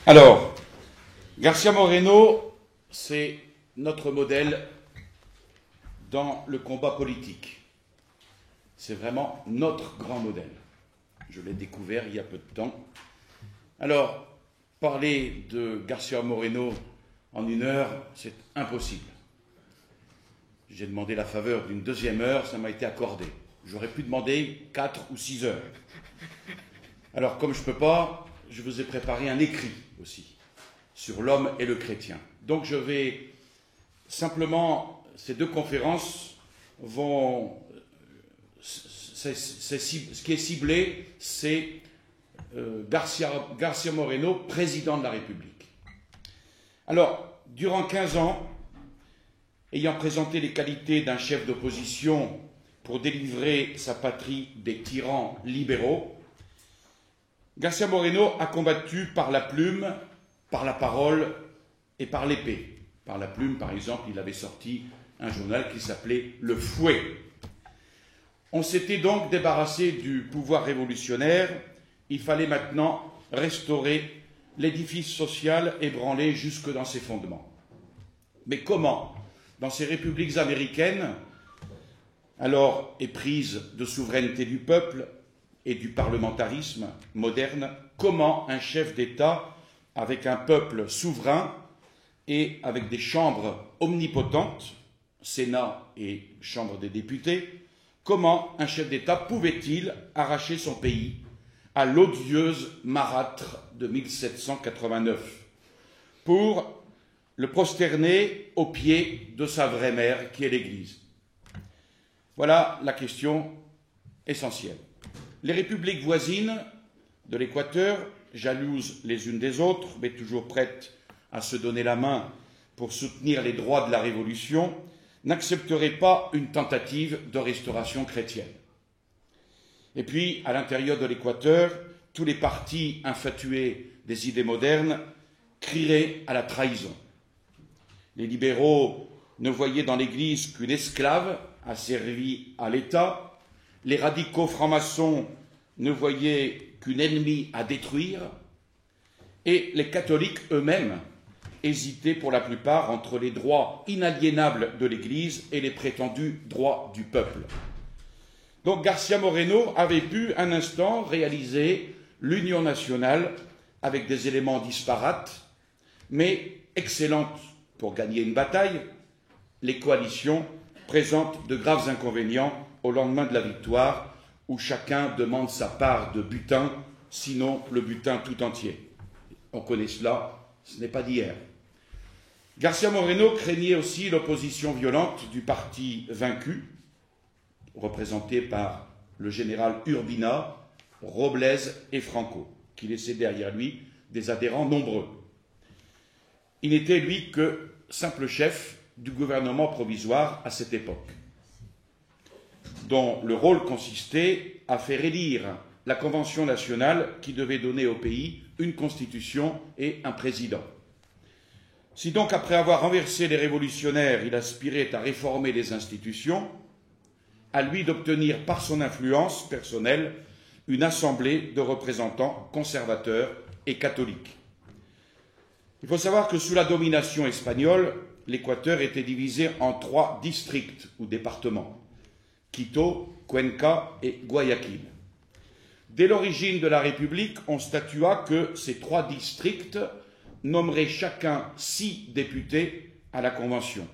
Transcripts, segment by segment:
Alors, García Moreno, c'est notre modèle dans le combat politique. C'est vraiment notre grand modèle. Je l'ai découvert il y a peu de temps. Alors, parler de García Moreno en une heure, c'est impossible. J'ai demandé la faveur d'une deuxième heure, ça m'a été accordé. J'aurais pu demander 4 ou 6 heures. Alors, comme je ne peux pas, je vous ai préparé un écrit aussi sur l'homme et le chrétien. Donc, je vais simplement, ces deux conférences vont... ce qui est ciblé, c'est García Moreno, président de la République. Alors, durant 15 ans, ayant présenté les qualités d'un chef d'opposition pour délivrer sa patrie des tyrans libéraux, García Moreno a combattu par la plume, par la parole et par l'épée. Par la plume, par exemple, il avait sorti un journal qui s'appelait Le Fouet. On s'était donc débarrassé du pouvoir révolutionnaire. Il fallait maintenant restaurer l'édifice social ébranlé jusque dans ses fondements. Mais comment? Dans ces républiques américaines, alors éprises de souveraineté du peuple et du parlementarisme moderne, comment un chef d'État, avec un peuple souverain et avec des chambres omnipotentes, Sénat et Chambre des députés, comment un chef d'État pouvait-il arracher son pays à l'odieuse marâtre de 1789 pour le prosterner aux pieds de sa vraie mère, qui est l'Église? Voilà la question essentielle. Les républiques voisines de l'Équateur, jalouses les unes des autres, mais toujours prêtes à se donner la main pour soutenir les droits de la Révolution, n'accepteraient pas une tentative de restauration chrétienne. Et puis, à l'intérieur de l'Équateur, tous les partis infatués des idées modernes crieraient à la trahison. Les libéraux ne voyaient dans l'Église qu'une esclave asservie à l'État. Les radicaux francs-maçons ne voyaient qu'une ennemie à détruire. Et les catholiques eux-mêmes hésitaient pour la plupart entre les droits inaliénables de l'Église et les prétendus droits du peuple. Donc García Moreno avait pu un instant réaliser l'union nationale avec des éléments disparates, mais excellentes pour gagner une bataille. Les coalitions présentent de graves inconvénients au lendemain de la victoire, où chacun demande sa part de butin, sinon le butin tout entier. On connaît cela, ce n'est pas d'hier. García Moreno craignait aussi l'opposition violente du parti vaincu, représenté par le général Urbina, Robles et Franco, qui laissait derrière lui des adhérents nombreux. Il n'était, lui, que simple chef du gouvernement provisoire à cette époque, dont le rôle consistait à faire élire la Convention nationale qui devait donner au pays une constitution et un président. Si donc, après avoir renversé les révolutionnaires, il aspirait à réformer les institutions, à lui d'obtenir par son influence personnelle une assemblée de représentants conservateurs et catholiques. Il faut savoir que sous la domination espagnole, l'Équateur était divisé en 3 districts ou départements: Quito, Cuenca et Guayaquil. Dès l'origine de la République, on statua que ces 3 districts nommeraient chacun 6 députés à la Convention.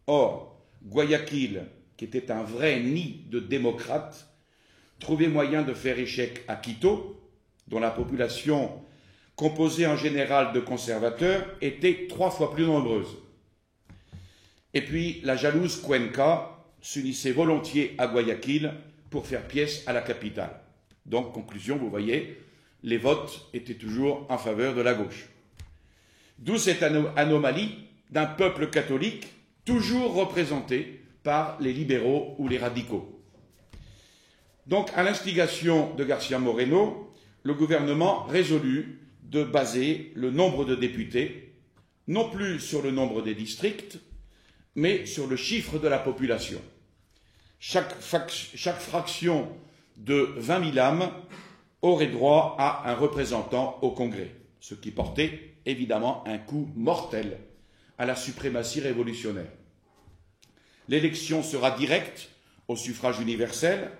Or, Guayaquil, qui était un vrai nid de démocrates, trouvait moyen de faire échec à Quito, dont la population, composée en général de conservateurs, était 3 fois plus nombreuse. Et puis, la jalouse Cuenca s'unissait volontiers à Guayaquil pour faire pièce à la capitale. Donc, conclusion, vous voyez, les votes étaient toujours en faveur de la gauche. D'où cette anomalie d'un peuple catholique toujours représenté par les libéraux ou les radicaux. Donc, à l'instigation de García Moreno, le gouvernement résolut de baser le nombre de députés, non plus sur le nombre des districts, mais sur le chiffre de la population. Chaque fraction de 20 000 âmes aurait droit à un représentant au Congrès. ce qui portait évidemment un coup mortel à la suprématie révolutionnaire. L'élection sera directe au suffrage universel,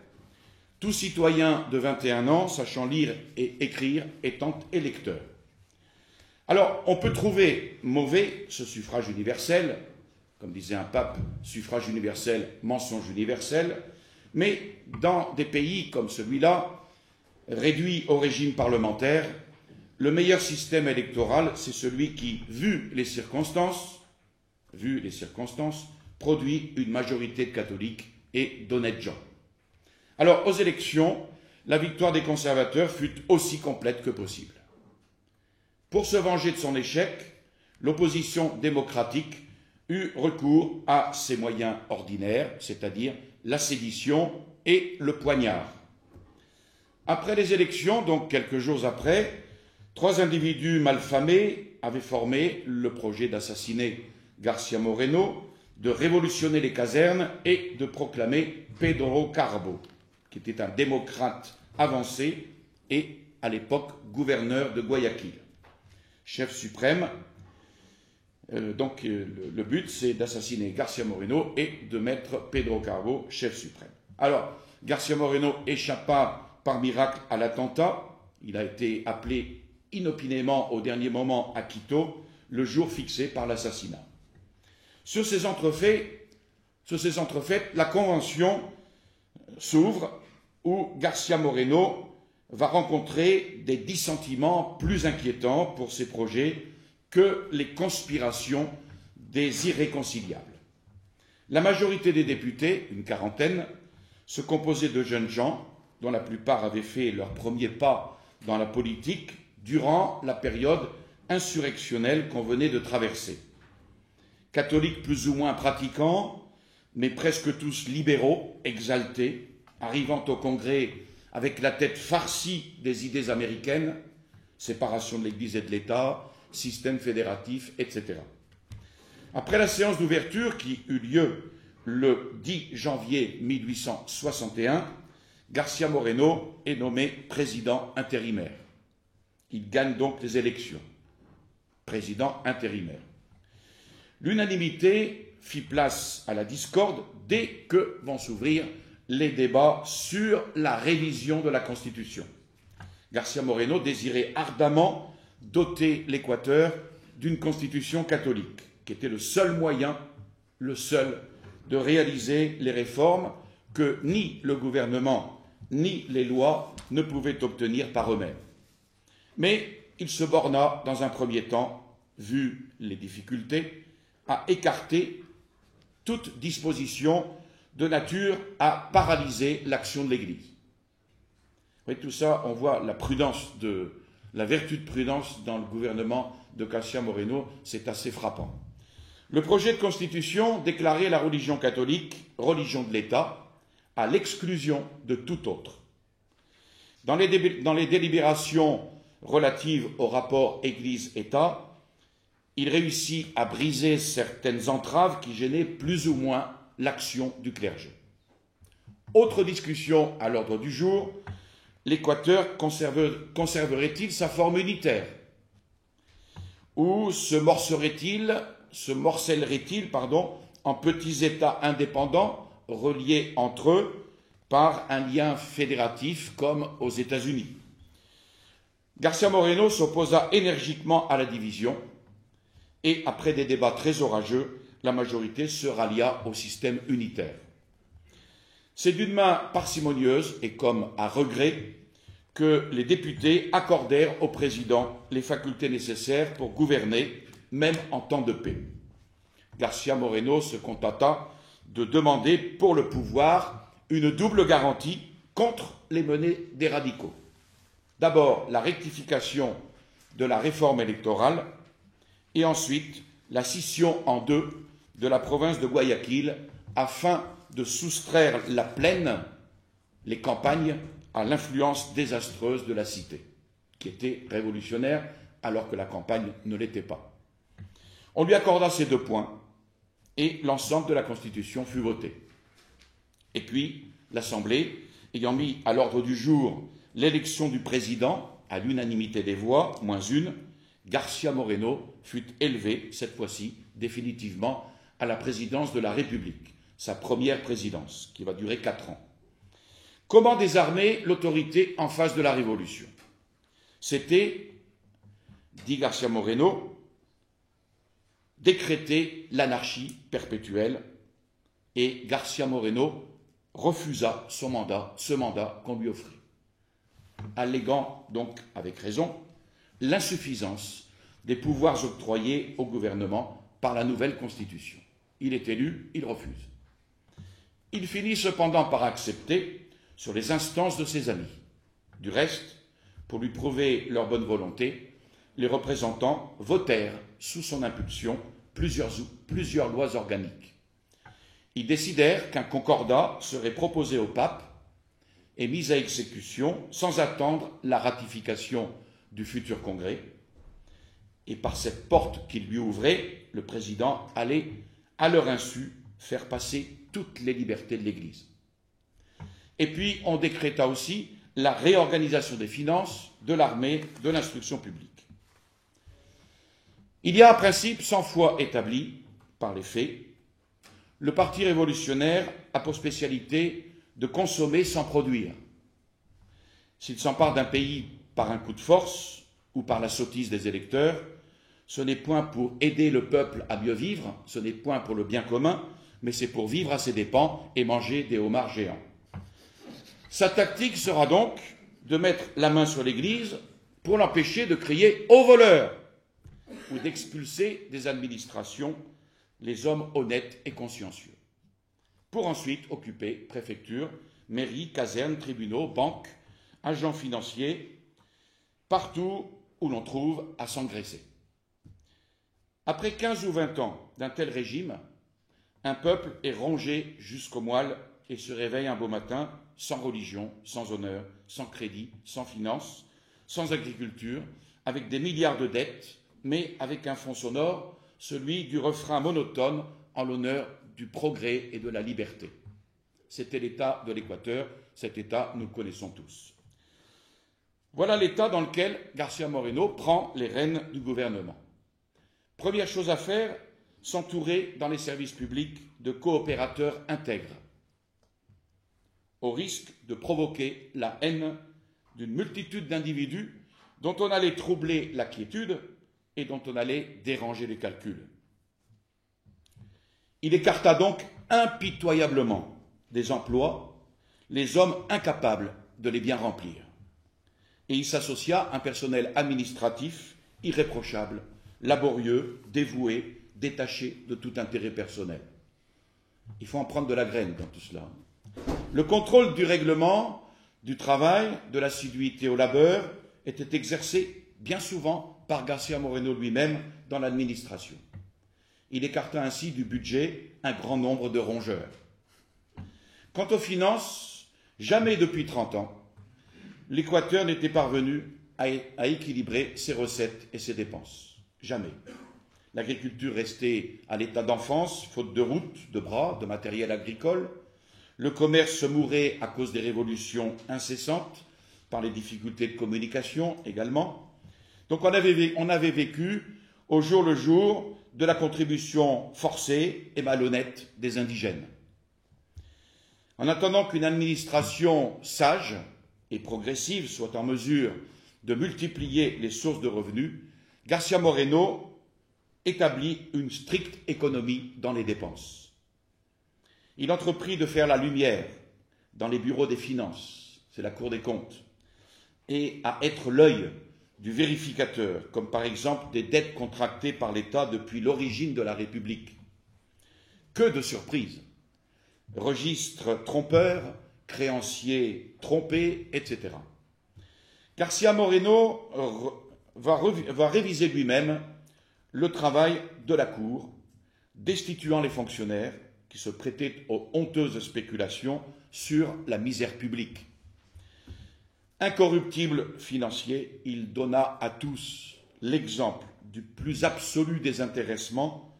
tout citoyen de 21 ans sachant lire et écrire étant électeur. Alors, on peut trouver mauvais ce suffrage universel, comme disait un pape, suffrage universel, mensonge universel, mais dans des pays comme celui-là, réduits au régime parlementaire, le meilleur système électoral, c'est celui qui, vu les circonstances, produit une majorité de catholiques et d'honnêtes gens. Alors, aux élections, la victoire des conservateurs fut aussi complète que possible. Pour se venger de son échec, l'opposition démocratique eut recours à ses moyens ordinaires, c'est-à-dire la sédition et le poignard. Après les élections, donc quelques jours après, 3 individus malfamés avaient formé le projet d'assassiner García Moreno, de révolutionner les casernes et de proclamer Pedro Carbo, qui était un démocrate avancé et, à l'époque, gouverneur de Guayaquil, chef suprême. Le but, c'est d'assassiner García Moreno et de mettre Pedro Carbo chef suprême. Alors, García Moreno échappa par miracle à l'attentat. Il a été appelé inopinément au dernier moment à Quito, le jour fixé par l'assassinat. Sur ces entrefaits, la convention s'ouvre où García Moreno va rencontrer des dissentiments plus inquiétants pour ses projets que les conspirations des irréconciliables. La majorité des députés, une quarantaine, se composait de jeunes gens dont la plupart avaient fait leurs premiers pas dans la politique durant la période insurrectionnelle qu'on venait de traverser. Catholiques plus ou moins pratiquants, mais presque tous libéraux, exaltés, arrivant au Congrès avec la tête farcie des idées américaines, séparation de l'Église et de l'État, système fédératif, etc. Après la séance d'ouverture qui eut lieu le 10 janvier 1861, García Moreno est nommé président intérimaire. Il gagne donc les élections. Président intérimaire. L'unanimité fit place à la discorde dès que vont s'ouvrir les débats sur la révision de la Constitution. García Moreno désirait ardemment doter l'Équateur d'une constitution catholique, qui était le seul moyen, de réaliser les réformes que ni le gouvernement ni les lois ne pouvaient obtenir par eux-mêmes. Mais il se borna, dans un premier temps, vu les difficultés, à écarter toute disposition de nature à paralyser l'action de l'Église. Oui, tout ça, on voit la vertu de prudence dans le gouvernement de García Moreno, c'est assez frappant. Le projet de constitution déclarait la religion catholique religion de l'État, à l'exclusion de tout autre. Dans les délibérations relatives au rapport Église-État, il réussit à briser certaines entraves qui gênaient plus ou moins l'action du clergé. Autre discussion à l'ordre du jour, l'Équateur conserverait-il sa forme unitaire? Ou se morcellerait-il en petits États indépendants reliés entre eux par un lien fédératif comme aux États-Unis? García Moreno s'opposa énergiquement à la division et, après des débats très orageux, la majorité se rallia au système unitaire. C'est d'une main parcimonieuse et comme à regret que les députés accordèrent au président les facultés nécessaires pour gouverner, même en temps de paix. García Moreno se contenta de demander pour le pouvoir une double garantie contre les menées des radicaux. D'abord, la rectification de la réforme électorale et ensuite la scission en deux de la province de Guayaquil afin de soustraire la plaine, les campagnes, à l'influence désastreuse de la cité, qui était révolutionnaire alors que la campagne ne l'était pas. On lui accorda ces 2 points et l'ensemble de la Constitution fut votée. Et puis, l'Assemblée, ayant mis à l'ordre du jour l'élection du président à l'unanimité des voix, moins une, García Moreno fut élevé, cette fois-ci, définitivement, à la présidence de la République, sa première présidence, qui va durer 4 ans. Comment désarmer l'autorité en face de la Révolution? C'était, dit García Moreno, décréter l'anarchie perpétuelle, et García Moreno refusa ce mandat qu'on lui offrit, alléguant donc avec raison l'insuffisance des pouvoirs octroyés au gouvernement par la nouvelle Constitution. Il est élu, il refuse. Il finit cependant par accepter sur les instances de ses amis. Du reste, pour lui prouver leur bonne volonté, les représentants votèrent sous son impulsion plusieurs lois organiques. Ils décidèrent qu'un concordat serait proposé au pape et mis à exécution sans attendre la ratification du futur congrès. Et par cette porte qu'il lui ouvrait, le président allait, à leur insu, faire passer toutes les libertés de l'Église. Et puis, on décréta aussi la réorganisation des finances, de l'armée, de l'instruction publique. Il y a un principe 100 fois établi par les faits. Le parti révolutionnaire a pour spécialité de consommer sans produire. S'il s'empare d'un pays par un coup de force ou par la sottise des électeurs, ce n'est point pour aider le peuple à mieux vivre, ce n'est point pour le bien commun, mais c'est pour vivre à ses dépens et manger des homards géants. Sa tactique sera donc de mettre la main sur l'Église pour l'empêcher de crier « au voleur » ou d'expulser des administrations les hommes honnêtes et consciencieux, pour ensuite occuper préfecture, mairie, caserne, tribunaux, banques, agents financiers, partout où l'on trouve à s'engraisser. Après 15 ou 20 ans d'un tel régime, un peuple est rongé jusqu'aux moelles et se réveille un beau matin sans religion, sans honneur, sans crédit, sans finance, sans agriculture, avec des milliards de dettes, mais avec un fond sonore, celui du refrain monotone en l'honneur du progrès et de la liberté. C'était l'état de l'Équateur, cet état nous le connaissons tous. Voilà l'état dans lequel García Moreno prend les rênes du gouvernement. Première chose à faire, s'entourer dans les services publics de coopérateurs intègres, au risque de provoquer la haine d'une multitude d'individus dont on allait troubler la quiétude et dont on allait déranger les calculs. Il écarta donc impitoyablement des emplois les hommes incapables de les bien remplir. Et il s'associa à un personnel administratif irréprochable, laborieux, dévoué, détaché de tout intérêt personnel. Il faut en prendre de la graine dans tout cela. Le contrôle du règlement, du travail, de l'assiduité au labeur était exercé bien souvent par García Moreno lui-même dans l'administration. Il écarta ainsi du budget un grand nombre de rongeurs. Quant aux finances, jamais depuis 30 ans, l'Équateur n'était parvenu à équilibrer ses recettes et ses dépenses. Jamais. L'agriculture restait à l'état d'enfance, faute de routes, de bras, de matériel agricole. Le commerce se mourait à cause des révolutions incessantes, par les difficultés de communication également. Donc on avait vécu au jour le jour de la contribution forcée et malhonnête des indigènes. En attendant qu'une administration sage et progressive soit en mesure de multiplier les sources de revenus, García Moreno établit une stricte économie dans les dépenses. Il entreprit de faire la lumière dans les bureaux des finances, c'est la Cour des comptes, et à être l'œil du vérificateur, comme par exemple des dettes contractées par l'État depuis l'origine de la République. Que de surprises! Registres trompeurs, créanciers trompés, etc. García Moreno va réviser lui-même le travail de la Cour, destituant les fonctionnaires qui se prêtaient aux honteuses spéculations sur la misère publique. Incorruptible financier, il donna à tous l'exemple du plus absolu désintéressement,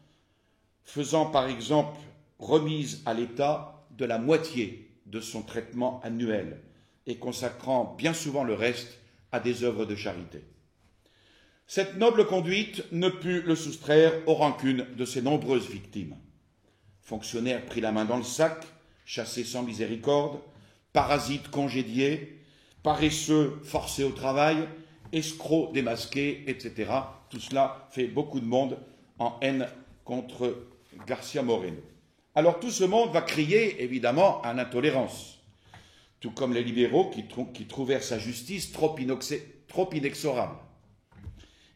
faisant par exemple remise à l'État de la moitié de son traitement annuel et consacrant bien souvent le reste à des œuvres de charité. Cette noble conduite ne put le soustraire aux rancunes de ses nombreuses victimes. Fonctionnaires pris la main dans le sac, chassés sans miséricorde, parasites congédiés, paresseux forcés au travail, escrocs démasqués, etc. Tout cela fait beaucoup de monde en haine contre García Moreno. Alors tout ce monde va crier évidemment à l'intolérance, tout comme les libéraux qui trouvèrent sa justice trop inexorable.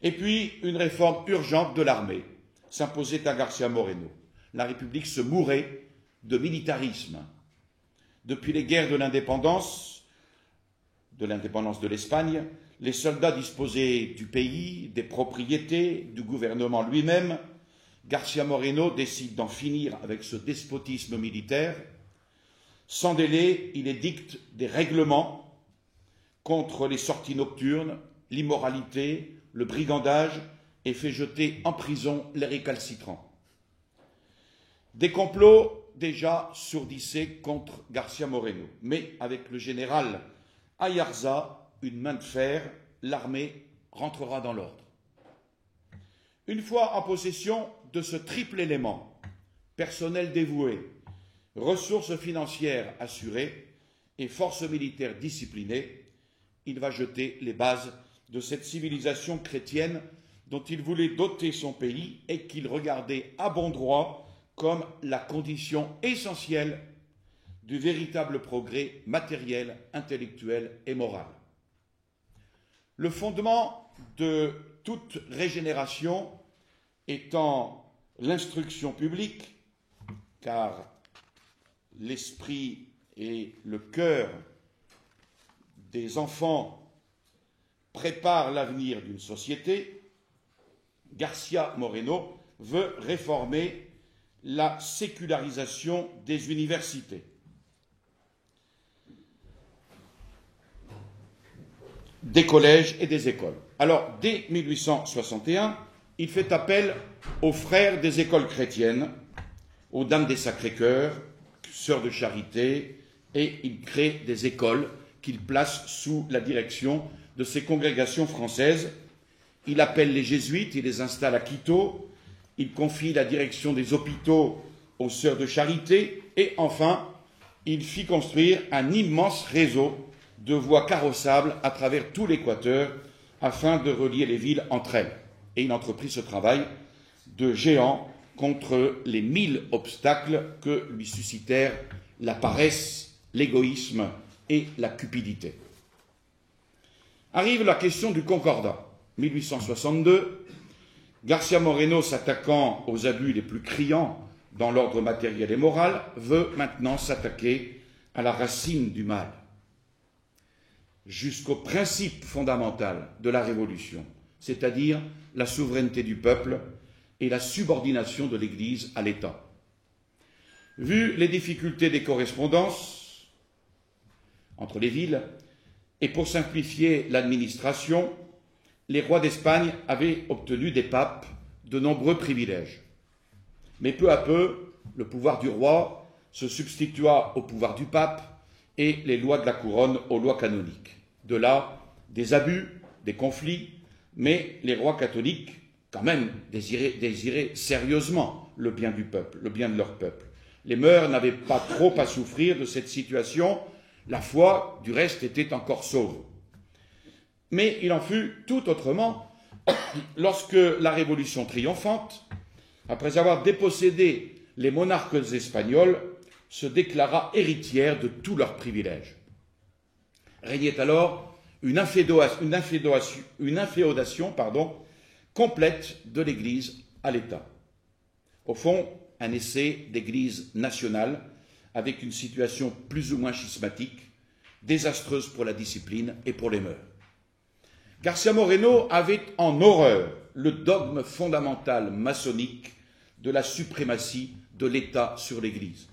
Et puis une réforme urgente de l'armée s'imposait à García Moreno. La République se mourait de militarisme. Depuis les guerres de l'indépendance de l'Espagne, les soldats disposaient du pays, des propriétés, du gouvernement lui-même. García Moreno décide d'en finir avec ce despotisme militaire. Sans délai, il édicte des règlements contre les sorties nocturnes, l'immoralité, le brigandage et fait jeter en prison les récalcitrants. Des complots déjà sourdissaient contre García Moreno, mais avec le général Ayarza, une main de fer, l'armée rentrera dans l'ordre. Une fois en possession de ce triple élément, personnel dévoué, ressources financières assurées et forces militaires disciplinées, il va jeter les bases de cette civilisation chrétienne dont il voulait doter son pays et qu'il regardait à bon droit comme la condition essentielle du véritable progrès matériel, intellectuel et moral. Le fondement de toute régénération étant l'instruction publique, car l'esprit et le cœur des enfants préparent l'avenir d'une société, García Moreno veut réformer la sécularisation des universités. Des collèges et des écoles. Alors, dès 1861, il fait appel aux frères des écoles chrétiennes, aux dames des Sacré-Cœurs, sœurs de charité, et il crée des écoles qu'il place sous la direction de ces congrégations françaises. Il appelle les jésuites, il les installe à Quito, il confie la direction des hôpitaux aux sœurs de charité, et enfin, il fit construire un immense réseau de voies carrossables à travers tout l'Équateur afin de relier les villes entre elles. Et il entreprit ce travail de géant contre les 1000 obstacles que lui suscitèrent la paresse, l'égoïsme et la cupidité. Arrive la question du Concordat. 1862, García Moreno, s'attaquant aux abus les plus criants dans l'ordre matériel et moral, veut maintenant s'attaquer à la racine du mal, jusqu'au principe fondamental de la Révolution, c'est-à-dire la souveraineté du peuple et la subordination de l'Église à l'État. Vu les difficultés des correspondances entre les villes, et pour simplifier l'administration, les rois d'Espagne avaient obtenu des papes de nombreux privilèges. Mais peu à peu, le pouvoir du roi se substitua au pouvoir du pape et les lois de la couronne aux lois canoniques. De là, des abus, des conflits, mais les rois catholiques, quand même, désiraient sérieusement le bien du peuple, le bien de leur peuple. Les mœurs n'avaient pas trop à souffrir de cette situation, la foi, du reste, était encore sauve. Mais il en fut tout autrement lorsque la Révolution triomphante, après avoir dépossédé les monarques espagnols, se déclara héritière de tous leurs privilèges. Régnait alors une inféodation complète de l'Église à l'État. Au fond, un essai d'Église nationale avec une situation plus ou moins schismatique, désastreuse pour la discipline et pour les mœurs. García Moreno avait en horreur le dogme fondamental maçonnique de la suprématie de l'État sur l'Église.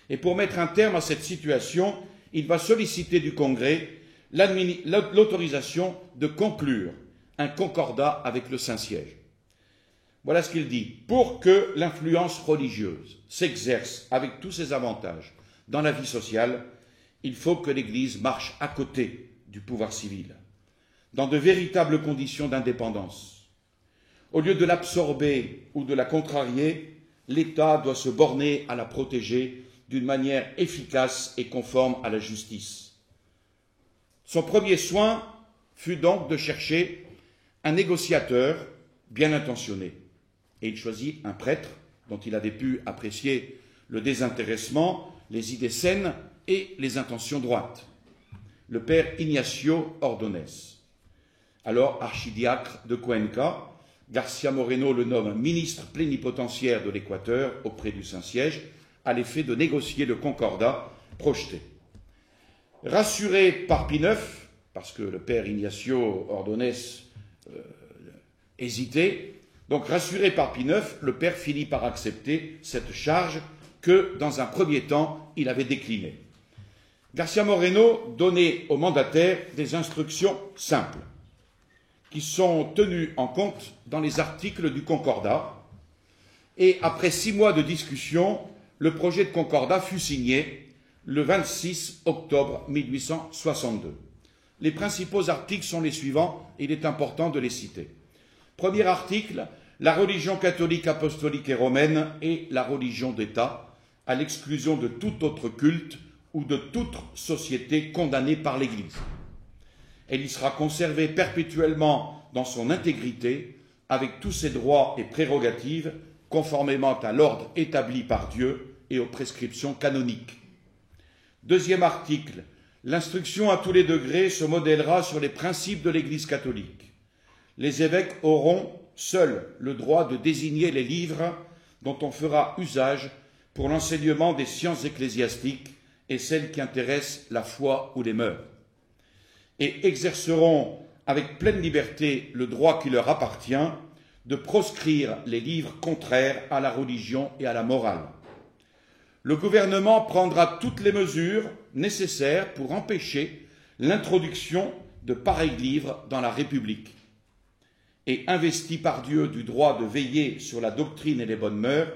Et pour mettre un terme à cette situation, il va solliciter du Congrès l'autorisation de conclure un concordat avec le Saint-Siège. Voilà ce qu'il dit. Pour que l'influence religieuse s'exerce avec tous ses avantages dans la vie sociale, il faut que l'Église marche à côté du pouvoir civil. dans de véritables conditions d'indépendance. Au lieu de l'absorber ou de la contrarier, l'État doit se borner à la protéger d'une manière efficace et conforme à la justice. Son premier soin fut donc de chercher un négociateur bien intentionné. Et il choisit un prêtre dont il avait pu apprécier le désintéressement, les idées saines et les intentions droites, le père Ignacio Ordóñez. Alors archidiacre de Cuenca, García Moreno le nomme ministre plénipotentiaire de l'Équateur auprès du Saint-Siège, à l'effet de négocier le concordat projeté. Rassuré par Pie IX, parce que le père Ignacio Ordóñez hésitait, donc rassuré par Pie IX, le père finit par accepter cette charge que, dans un premier temps, il avait déclinée. García Moreno donnait au mandataire des instructions simples, qui sont tenues en compte dans les articles du Concordat, et après 6 mois de discussion, le projet de Concordat fut signé le 26 octobre 1862. Les principaux articles sont les suivants, et il est important de les citer. Premier article, la religion catholique, apostolique et romaine est la religion d'État, à l'exclusion de tout autre culte ou de toute société condamnée par l'Église. Elle y sera conservée perpétuellement dans son intégrité, avec tous ses droits et prérogatives, conformément à l'ordre établi par Dieu et aux prescriptions canoniques. Deuxième article, l'instruction à tous les degrés se modèlera sur les principes de l'Église catholique. Les évêques auront seuls le droit de désigner les livres dont on fera usage pour l'enseignement des sciences ecclésiastiques et celles qui intéressent la foi ou les mœurs, et exerceront avec pleine liberté le droit qui leur appartient de proscrire les livres contraires à la religion et à la morale. Le gouvernement prendra toutes les mesures nécessaires pour empêcher l'introduction de pareils livres dans la République. Et investis par Dieu du droit de veiller sur la doctrine et les bonnes mœurs,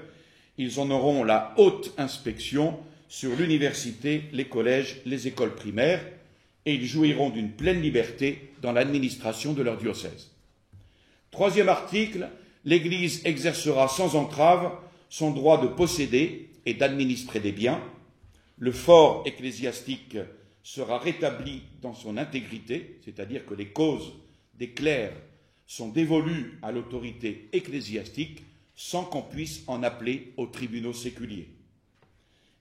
ils en auront la haute inspection sur l'université, les collèges, les écoles primaires, et ils jouiront d'une pleine liberté dans l'administration de leur diocèse. Troisième article, l'Église exercera sans entrave son droit de posséder et d'administrer des biens. Le fort ecclésiastique sera rétabli dans son intégrité, c'est-à-dire que les causes des clercs sont dévolues à l'autorité ecclésiastique sans qu'on puisse en appeler aux tribunaux séculiers.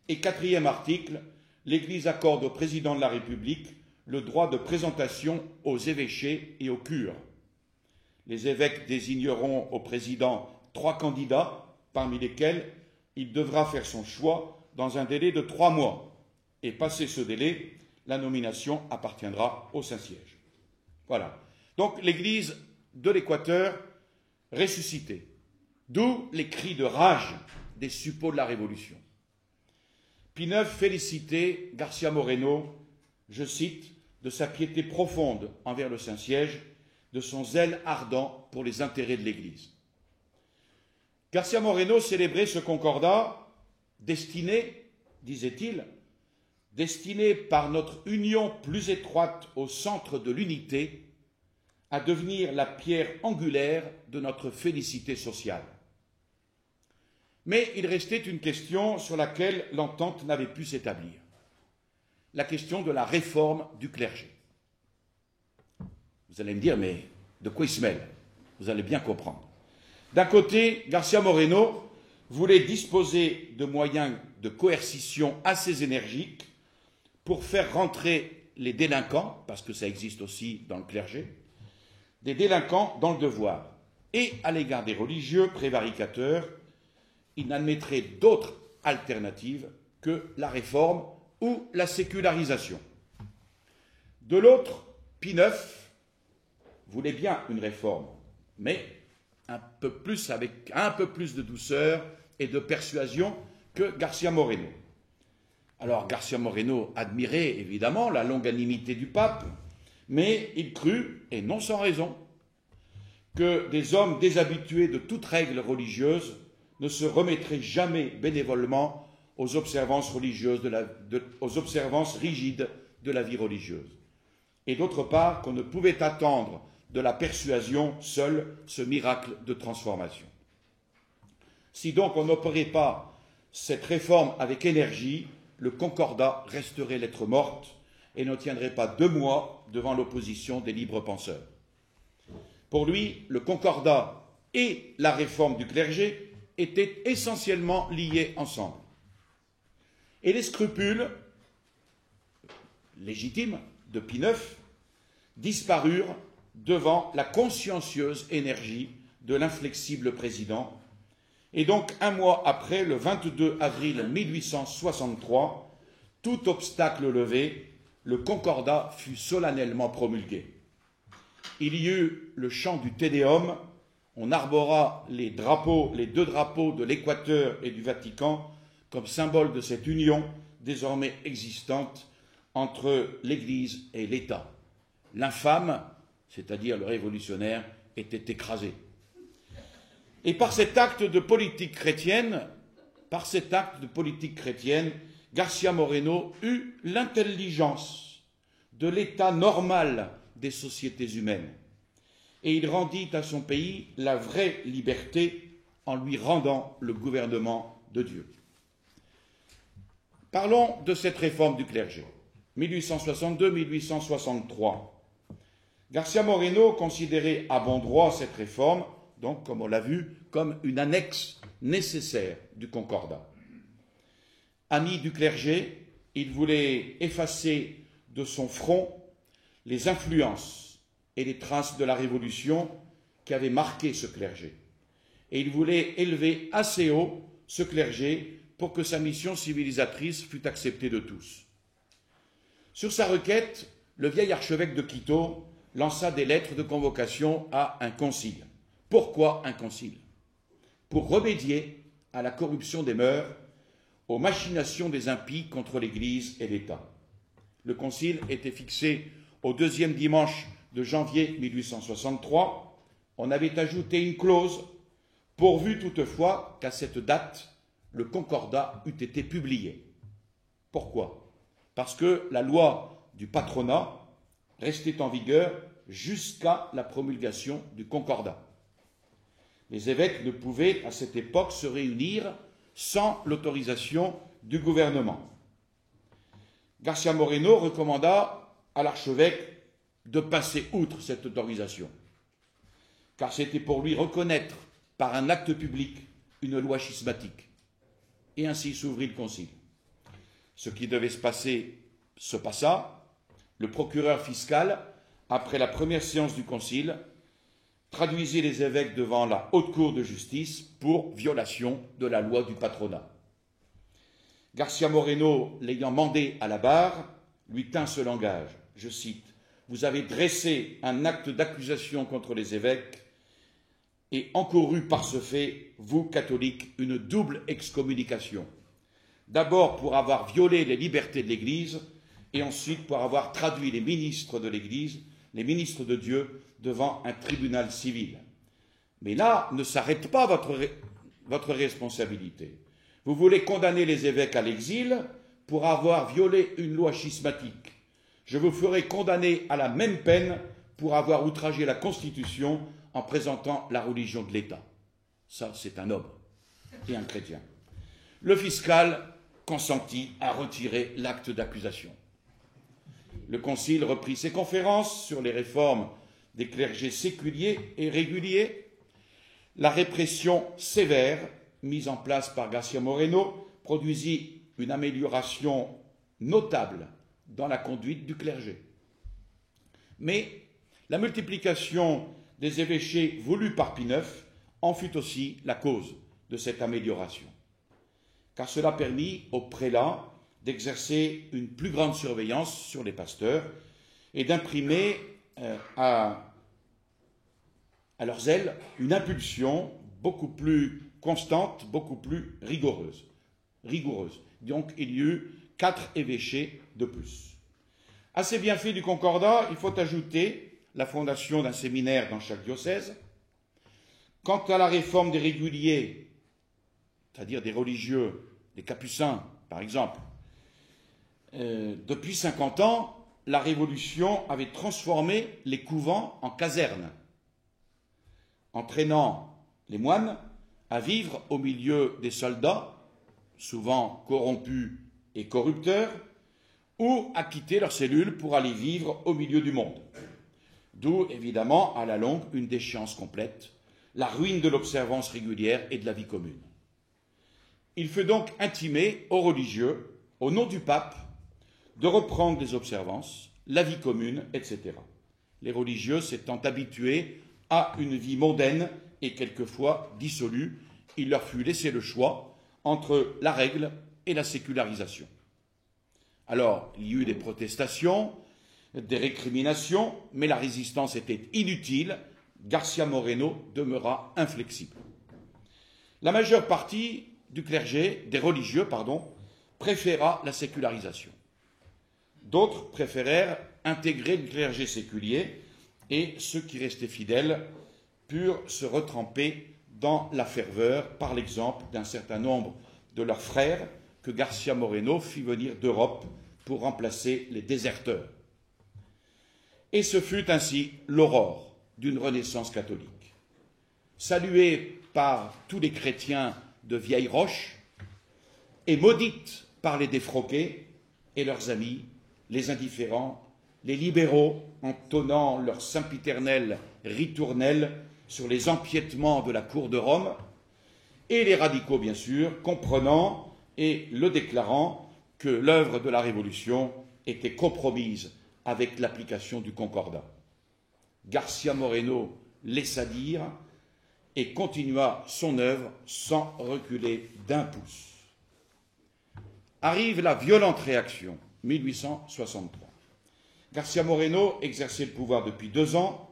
Et quatrième article, l'Église accorde au président de la République le droit de présentation aux évêchés et aux cures. Les évêques désigneront au président 3 candidats, parmi lesquels il devra faire son choix dans un délai de 3 mois. Et passé ce délai, la nomination appartiendra au Saint-Siège. Voilà. Donc l'Église de l'Équateur ressuscitée. D'où les cris de rage des suppôts de la Révolution. Pie IX félicitait García Moreno, je cite, de sa piété profonde envers le Saint-Siège, de son zèle ardent pour les intérêts de l'Église. García Moreno célébrait ce concordat destiné, disait-il, destiné par notre union plus étroite au centre de l'unité, à devenir la pierre angulaire de notre félicité sociale. Mais il restait une question sur laquelle l'entente n'avait pu s'établir. La question de la réforme du clergé. Vous allez me dire, mais de quoi il se mêle? Vous allez bien comprendre. D'un côté, García Moreno voulait disposer de moyens de coercition assez énergiques pour faire rentrer les délinquants, parce que ça existe aussi dans le clergé, des délinquants dans le devoir. Et à l'égard des religieux prévaricateurs, il n'admettrait d'autre alternative que la réforme ou la sécularisation. De l'autre, Pie IX voulait bien une réforme, mais avec un peu plus de douceur et de persuasion que García Moreno. Alors García Moreno admirait évidemment la longanimité du pape, mais il crut, et non sans raison, que des hommes déshabitués de toute règle religieuse ne se remettraient jamais bénévolement aux observances rigides de la vie religieuse. et d'autre part qu'on ne pouvait attendre de la persuasion seul ce miracle de transformation. Si donc on n'opérait pas cette réforme avec énergie, le concordat resterait lettre morte et ne tiendrait pas 2 mois devant l'opposition des libres penseurs. Pour lui, le concordat et la réforme du clergé étaient essentiellement liés ensemble. Et les scrupules légitimes de Pie IX disparurent devant la consciencieuse énergie de l'inflexible président. Et donc, 1 mois après, le 22 avril 1863, tout obstacle levé, le concordat fut solennellement promulgué. Il y eut le chant du Te Deum, on arbora les 2 drapeaux de l'Équateur et du Vatican comme symbole de cette union désormais existante entre l'Église et l'État. L'infâme, c'est-à-dire le révolutionnaire, était écrasé. Et par cet acte de politique chrétienne, García Moreno eut l'intelligence de l'état normal des sociétés humaines. Et il rendit à son pays la vraie liberté en lui rendant le gouvernement de Dieu. Parlons de cette réforme du clergé. 1862-1863. García Moreno considérait à bon droit cette réforme, donc, comme on l'a vu, comme une annexe nécessaire du concordat. Ami du clergé, il voulait effacer de son front les influences et les traces de la Révolution qui avaient marqué ce clergé. Et il voulait élever assez haut ce clergé pour que sa mission civilisatrice fût acceptée de tous. Sur sa requête, le vieil archevêque de Quito lança des lettres de convocation à un concile. Pourquoi un concile? Pour remédier à la corruption des mœurs, aux machinations des impies contre l'Église et l'État. Le concile était fixé au 2e dimanche de janvier 1863. On avait ajouté une clause, pourvu toutefois qu'à cette date, le concordat eût été publié. Pourquoi? Parce que la loi du patronat restait en vigueur jusqu'à la promulgation du concordat. Les évêques ne pouvaient, à cette époque, se réunir sans l'autorisation du gouvernement. García Moreno recommanda à l'archevêque de passer outre cette autorisation, car c'était pour lui reconnaître par un acte public une loi schismatique. Et ainsi s'ouvrit le concile. Ce qui devait se passer se passa. Le procureur fiscal, après la première séance du concile, traduisit les évêques devant la haute cour de justice pour violation de la loi du patronat. García Moreno, l'ayant mandé à la barre, lui tint ce langage, je cite, « Vous avez dressé un acte d'accusation contre les évêques et encouru par ce fait, vous, catholiques, une double excommunication. D'abord pour avoir violé les libertés de l'Église et ensuite pour avoir traduit les ministres de l'Église, les ministres de Dieu, devant un tribunal civil. Mais là ne s'arrête pas votre responsabilité. Vous voulez condamner les évêques à l'exil pour avoir violé une loi schismatique. Je vous ferai condamner à la même peine pour avoir outragé la Constitution en présentant la religion de l'État. Ça, c'est un homme et un chrétien. Le fiscal consentit à retirer l'acte d'accusation. Le concile reprit ses conférences sur les réformes des clergés séculiers et réguliers. La répression sévère mise en place par García Moreno produisit une amélioration notable dans la conduite du clergé. Mais la multiplication des évêchés voulus par Pie IX en fut aussi la cause de cette amélioration, car cela permit aux prélats d'exercer une plus grande surveillance sur les pasteurs et d'imprimer à leurs ailes une impulsion beaucoup plus constante, beaucoup plus rigoureuse. Donc il y eut 4 évêchés de plus. À ces bienfaits du concordat, il faut ajouter la fondation d'un séminaire dans chaque diocèse. Quant à la réforme des réguliers, c'est-à-dire des religieux, des capucins par exemple, depuis 50 ans, la Révolution avait transformé les couvents en casernes, entraînant les moines à vivre au milieu des soldats, souvent corrompus et corrupteurs, ou à quitter leurs cellules pour aller vivre au milieu du monde. D'où, évidemment, à la longue, une déchéance complète, la ruine de l'observance régulière et de la vie commune. Il fut donc intimé aux religieux, au nom du pape, de reprendre les observances, la vie commune, etc. Les religieux s'étant habitués à une vie mondaine et quelquefois dissolue, il leur fut laissé le choix entre la règle et la sécularisation. Alors, il y eut des protestations, des récriminations, mais la résistance était inutile. García Moreno demeura inflexible. La majeure partie du clergé, des religieux, préféra la sécularisation. D'autres préférèrent intégrer le clergé séculier et ceux qui restaient fidèles purent se retremper dans la ferveur par l'exemple d'un certain nombre de leurs frères que García Moreno fit venir d'Europe pour remplacer les déserteurs. Et ce fut ainsi l'aurore d'une renaissance catholique. Saluée par tous les chrétiens de vieille roche et maudite par les défroqués et leurs amis, les indifférents, les libéraux entonnant leur sempiternelle ritournelle sur les empiétements de la cour de Rome, et les radicaux, bien sûr, comprenant et le déclarant que l'œuvre de la Révolution était compromise avec l'application du Concordat. García Moreno laissa dire et continua son œuvre sans reculer d'un pouce. Arrive la violente réaction, 1863. García Moreno exerçait le pouvoir depuis 2 ans,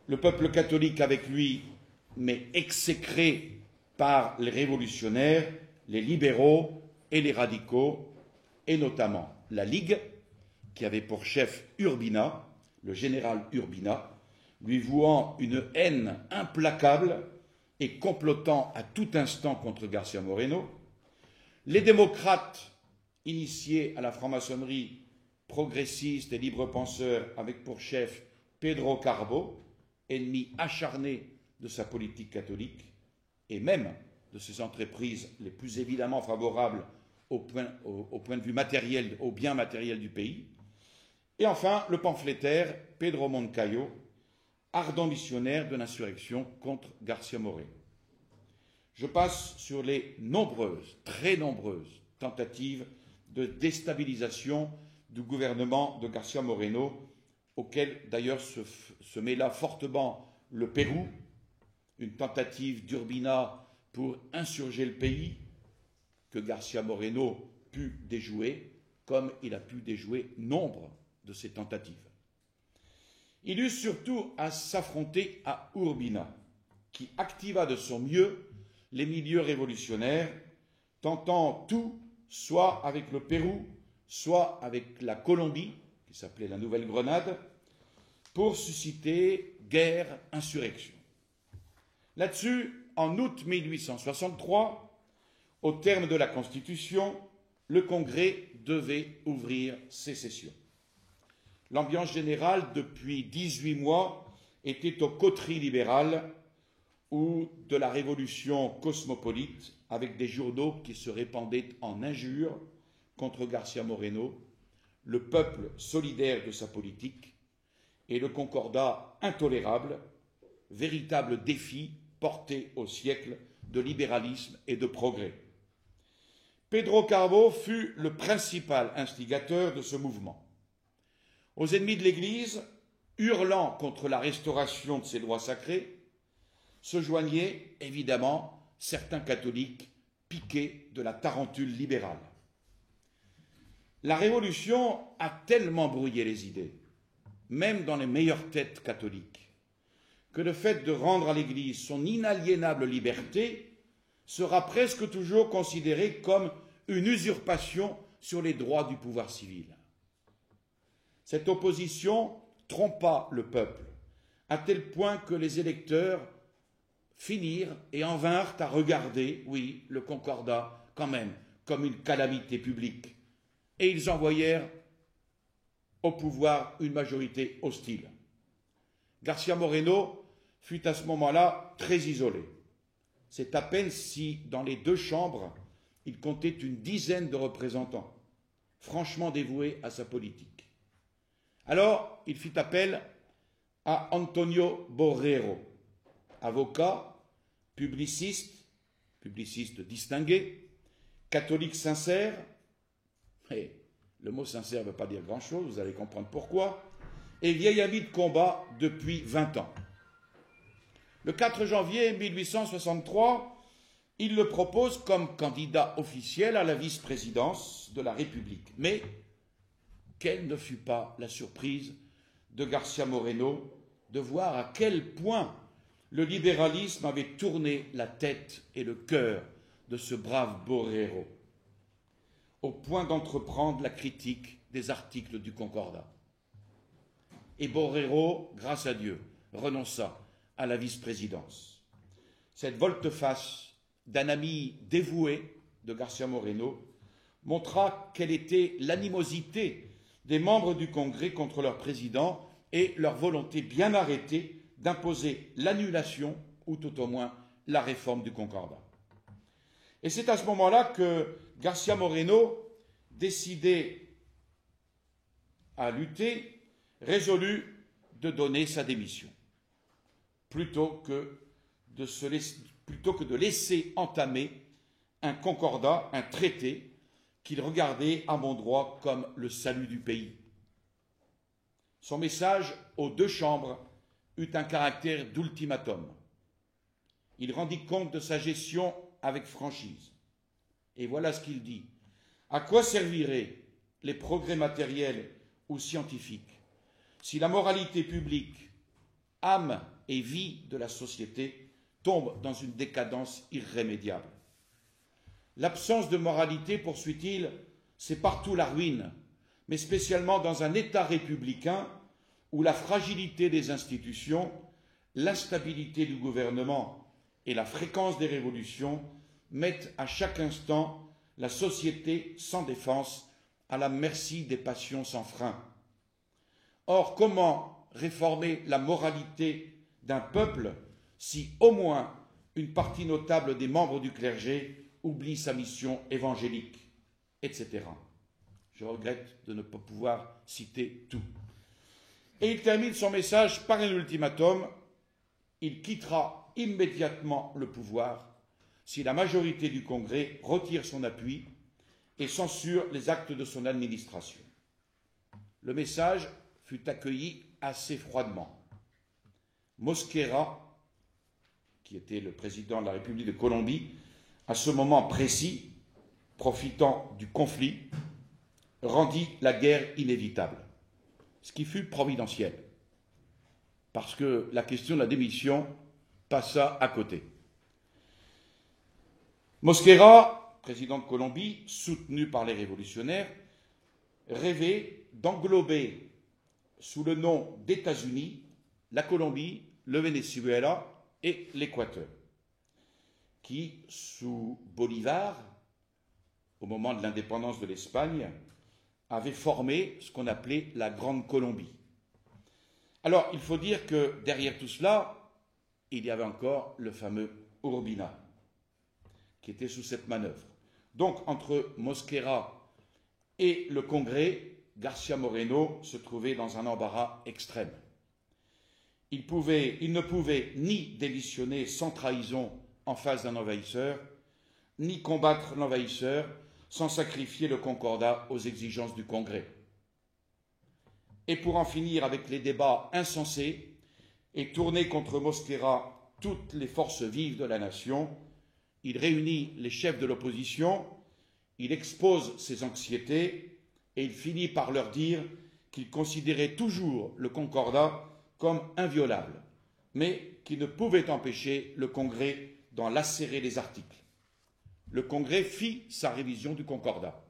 le peuple catholique avec lui, mais exécré par les révolutionnaires, les libéraux et les radicaux, et notamment la Ligue, qui avait pour chef Urbina, le général Urbina, lui vouant une haine implacable et complotant à tout instant contre García Moreno, les démocrates initiés à la franc-maçonnerie progressiste et libre-penseur avec pour chef Pedro Carbo, ennemi acharné de sa politique catholique et même de ses entreprises les plus évidemment favorables au point de vue matériel, au bien matériel du pays. Et enfin, le pamphlétaire Pedro Moncayo, ardent missionnaire de l'insurrection contre García Moreno. Je passe sur les nombreuses, très nombreuses tentatives de déstabilisation du gouvernement de García Moreno, auquel d'ailleurs se mêla fortement le Pérou, une tentative d'Urbina pour insurger le pays, que García Moreno put déjouer, comme il a pu déjouer nombre de ces tentatives. Il eut surtout à s'affronter à Urbina, qui activa de son mieux les milieux révolutionnaires, tentant tout, soit avec le Pérou, soit avec la Colombie, qui s'appelait la Nouvelle-Grenade, pour susciter guerre, insurrection. Là-dessus, en août 1863, au terme de la Constitution, le Congrès devait ouvrir ses sessions. L'ambiance générale, depuis 18 mois, était aux coteries libérales ou de la révolution cosmopolite, avec des journaux qui se répandaient en injures contre García Moreno, le peuple solidaire de sa politique et le concordat intolérable, véritable défi porté au siècle de libéralisme et de progrès. Pedro Carbo fut le principal instigateur de ce mouvement. Aux ennemis de l'Église, hurlant contre la restauration de ses droits sacrés, se joignaient évidemment certains catholiques piqués de la tarentule libérale. La Révolution a tellement brouillé les idées, même dans les meilleures têtes catholiques, que le fait de rendre à l'Église son inaliénable liberté sera presque toujours considéré comme une usurpation sur les droits du pouvoir civil. Cette opposition trompa le peuple, à tel point que les électeurs finirent et en vinrent à regarder, oui, le Concordat, quand même, comme une calamité publique. Et ils envoyèrent au pouvoir une majorité hostile. García Moreno fut à ce moment-là très isolé. C'est à peine si, dans les deux chambres, il comptait une dizaine de représentants, franchement dévoués à sa politique. Alors, il fit appel à Antonio Borrero, avocat, publiciste distingué, catholique sincère, et le mot sincère ne veut pas dire grand-chose, vous allez comprendre pourquoi, et vieil ami de combat depuis 20 ans. Le 4 janvier 1863, il le propose comme candidat officiel à la vice-présidence de la République. Mais quelle ne fut pas la surprise de García Moreno de voir à quel point le libéralisme avait tourné la tête et le cœur de ce brave Borrero, au point d'entreprendre la critique des articles du Concordat. Et Borrero, grâce à Dieu, renonça à la vice-présidence. Cette volte-face d'un ami dévoué de García Moreno montra quelle était l'animosité des membres du Congrès contre leur président et leur volonté bien arrêtée d'imposer l'annulation ou tout au moins la réforme du Concordat. Et c'est à ce moment-là que García Moreno, décidé à lutter, résolut de donner sa démission, plutôt que de laisser entamer un concordat, un traité qu'il regardait à bon droit comme le salut du pays. Son message aux deux chambres eut un caractère d'ultimatum. Il rendit compte de sa gestion avec franchise. Et voilà ce qu'il dit. À quoi serviraient les progrès matériels ou scientifiques si la moralité publique, âme et vie de la société, tombe dans une décadence irrémédiable? L'absence de moralité, poursuit-il, c'est partout la ruine, mais spécialement dans un État républicain où la fragilité des institutions, l'instabilité du gouvernement et la fréquence des révolutions mettent à chaque instant la société sans défense à la merci des passions sans frein. Or, comment réformer la moralité d'un peuple si au moins une partie notable des membres du clergé oublie sa mission évangélique, etc. Je regrette de ne pas pouvoir citer tout. Et il termine son message par un ultimatum. Il quittera immédiatement le pouvoir si la majorité du Congrès retire son appui et censure les actes de son administration. Le message fut accueilli assez froidement. Mosquera, qui était le président de la République de Colombie, à ce moment précis, profitant du conflit, rendit la guerre inévitable, ce qui fut providentiel, parce que la question de la démission passa à côté. Mosquera, président de Colombie, soutenu par les révolutionnaires, rêvait d'englober sous le nom d'États-Unis la Colombie, le Venezuela et l'Équateur, qui, sous Bolivar, au moment de l'indépendance de l'Espagne, avait formé ce qu'on appelait la Grande Colombie. Alors, il faut dire que derrière tout cela, il y avait encore le fameux Urbina, qui était sous cette manœuvre. Donc, entre Mosquera et le Congrès, García Moreno se trouvait dans un embarras extrême. Il ne pouvait ni démissionner sans trahison en face d'un envahisseur, ni combattre l'envahisseur sans sacrifier le Concordat aux exigences du Congrès. Et pour en finir avec les débats insensés et tourner contre Mosquera toutes les forces vives de la nation, il réunit les chefs de l'opposition, il expose ses anxiétés et il finit par leur dire qu'il considérait toujours le Concordat comme inviolable, mais qui ne pouvait empêcher le Congrès d'en lacérer les articles. Le Congrès fit sa révision du Concordat,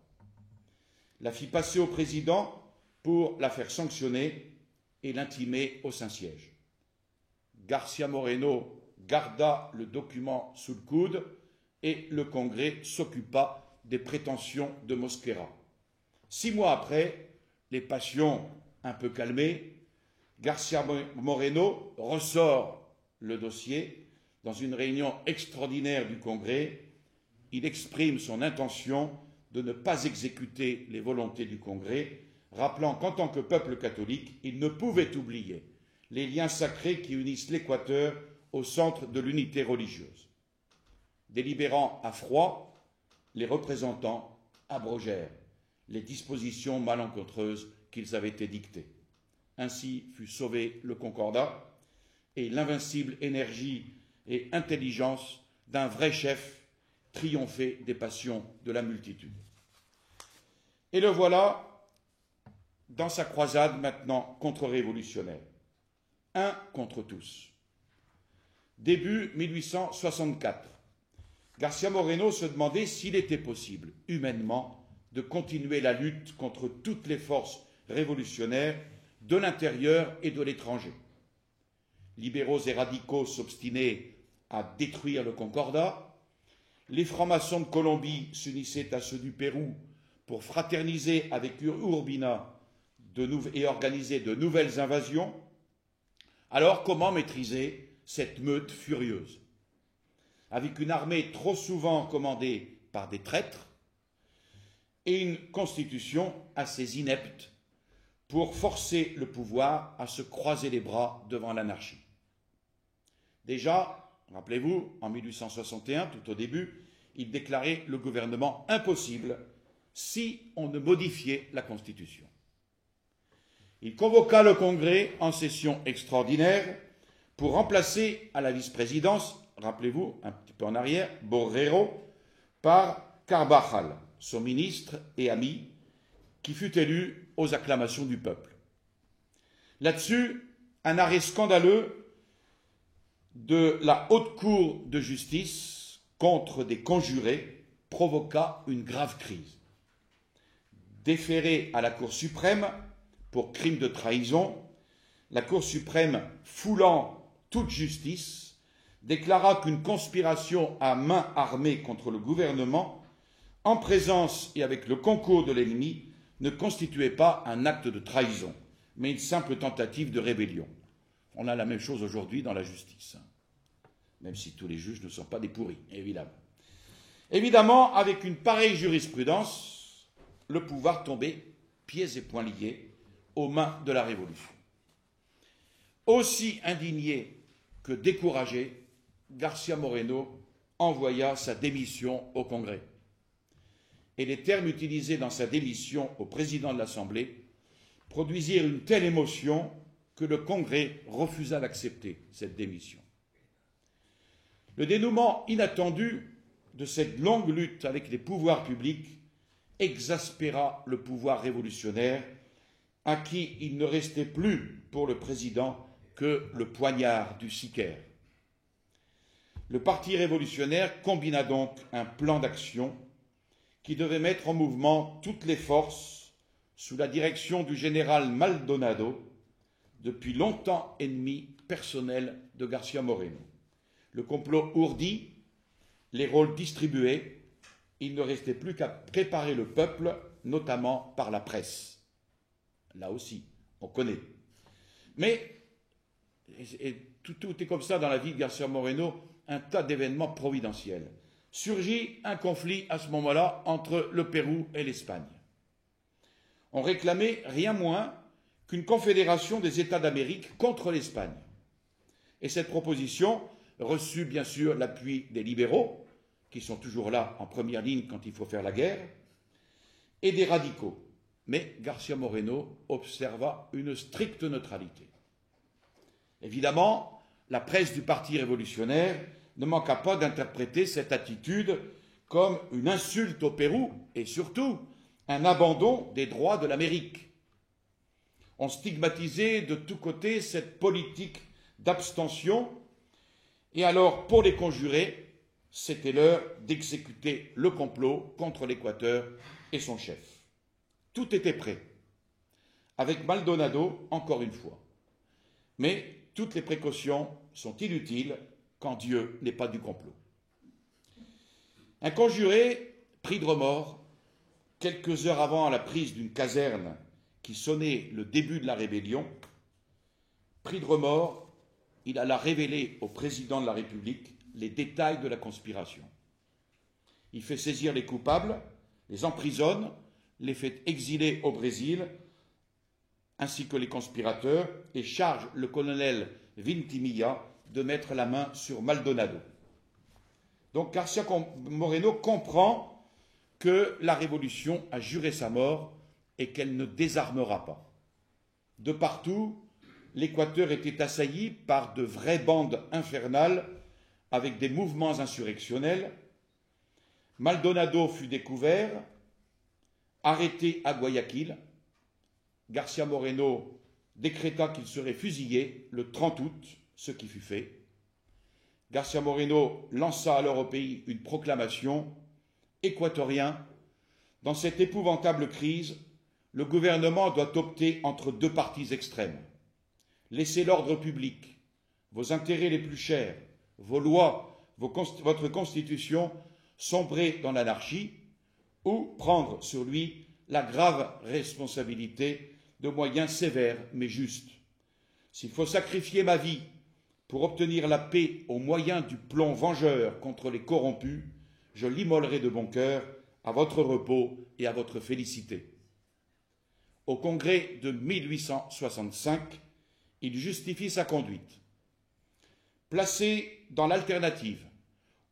la fit passer au président pour la faire sanctionner et l'intimer au Saint-Siège. García Moreno garda le document sous le coude et le Congrès s'occupa des prétentions de Mosquera. 6 mois après, les passions un peu calmées, García Moreno ressort le dossier. Dans une réunion extraordinaire du Congrès, il exprime son intention de ne pas exécuter les volontés du Congrès, rappelant qu'en tant que peuple catholique, il ne pouvait oublier les liens sacrés qui unissent l'Équateur au centre de l'unité religieuse. Délibérant à froid, les représentants abrogèrent les dispositions malencontreuses qu'ils avaient édictées. Ainsi fut sauvé le Concordat et l'invincible énergie et intelligence d'un vrai chef triomphait des passions de la multitude. Et le voilà dans sa croisade maintenant contre-révolutionnaire. Un contre tous. Début 1864, García Moreno se demandait s'il était possible, humainement, de continuer la lutte contre toutes les forces révolutionnaires de l'intérieur et de l'étranger. Libéraux et radicaux s'obstinaient à détruire le Concordat. Les francs-maçons de Colombie s'unissaient à ceux du Pérou pour fraterniser avec Urbina et organiser de nouvelles invasions. Alors, comment maîtriser cette meute furieuse? Avec une armée trop souvent commandée par des traîtres et une constitution assez inepte pour forcer le pouvoir à se croiser les bras devant l'anarchie. Déjà, rappelez-vous, en 1861, tout au début, il déclarait le gouvernement impossible si on ne modifiait la Constitution. Il convoqua le Congrès en session extraordinaire pour remplacer à la vice-présidence, rappelez-vous, un petit peu en arrière, Borrero, par Carvajal, son ministre et ami, qui fut élu aux acclamations du peuple. Là-dessus, un arrêt scandaleux de la Haute Cour de justice contre des conjurés provoqua une grave crise. Déféré à la Cour suprême pour crime de trahison, la Cour suprême, foulant toute justice, déclara qu'une conspiration à main armée contre le gouvernement, en présence et avec le concours de l'ennemi, ne constituait pas un acte de trahison, mais une simple tentative de rébellion. On a la même chose aujourd'hui dans la justice, même si tous les juges ne sont pas des pourris, évidemment. Évidemment, avec une pareille jurisprudence, le pouvoir tombait pieds et poings liés aux mains de la Révolution. Aussi indigné que découragé, García Moreno envoya sa démission au Congrès. Et les termes utilisés dans sa démission au président de l'Assemblée produisirent une telle émotion que le Congrès refusa d'accepter cette démission. Le dénouement inattendu de cette longue lutte avec les pouvoirs publics exaspéra le pouvoir révolutionnaire, à qui il ne restait plus pour le président que le poignard du sicaire. Le parti révolutionnaire combina donc un plan d'action qui devait mettre en mouvement toutes les forces sous la direction du général Maldonado, depuis longtemps ennemi personnel de García Moreno. Le complot ourdi, les rôles distribués, il ne restait plus qu'à préparer le peuple, notamment par la presse. Là aussi, on connaît. Mais tout est comme ça dans la vie de García Moreno, un tas d'événements providentiels. Surgit un conflit à ce moment-là entre le Pérou et l'Espagne. On réclamait rien moins qu'une confédération des États d'Amérique contre l'Espagne. Et cette proposition reçut bien sûr l'appui des libéraux, qui sont toujours là en première ligne quand il faut faire la guerre, et des radicaux. Mais García Moreno observa une stricte neutralité. Évidemment, la presse du Parti révolutionnaire ne manqua pas d'interpréter cette attitude comme une insulte au Pérou et surtout un abandon des droits de l'Amérique. On stigmatisait de tous côtés cette politique d'abstention et alors, pour les conjurés, c'était l'heure d'exécuter le complot contre l'Équateur et son chef. Tout était prêt, avec Maldonado encore une fois. Mais toutes les précautions sont inutiles quand Dieu n'est pas du complot. Un conjuré, pris de remords, quelques heures avant la prise d'une caserne qui sonnait le début de la rébellion, pris de remords, il alla révéler au président de la République les détails de la conspiration. Il fait saisir les coupables, les emprisonne, les fait exiler au Brésil, ainsi que les conspirateurs, et charge le colonel Vintimilla de mettre la main sur Maldonado. Donc García Moreno comprend que la révolution a juré sa mort et qu'elle ne désarmera pas. De partout, l'Équateur était assailli par de vraies bandes infernales avec des mouvements insurrectionnels. Maldonado fut découvert, arrêté à Guayaquil. García Moreno décréta qu'il serait fusillé le 30 août, ce qui fut fait. García Moreno lança alors au pays une proclamation: Équatoriens, dans cette épouvantable crise, le gouvernement doit opter entre deux partis extrêmes. Laissez l'ordre public, vos intérêts les plus chers, vos lois, votre constitution sombrer dans l'anarchie, ou prendre sur lui la grave responsabilité de moyens sévères mais justes. S'il faut sacrifier ma vie pour obtenir la paix au moyen du plomb vengeur contre les corrompus, je l'immolerai de bon cœur à votre repos et à votre félicité. Au congrès de 1865, il justifie sa conduite. Placé dans l'alternative,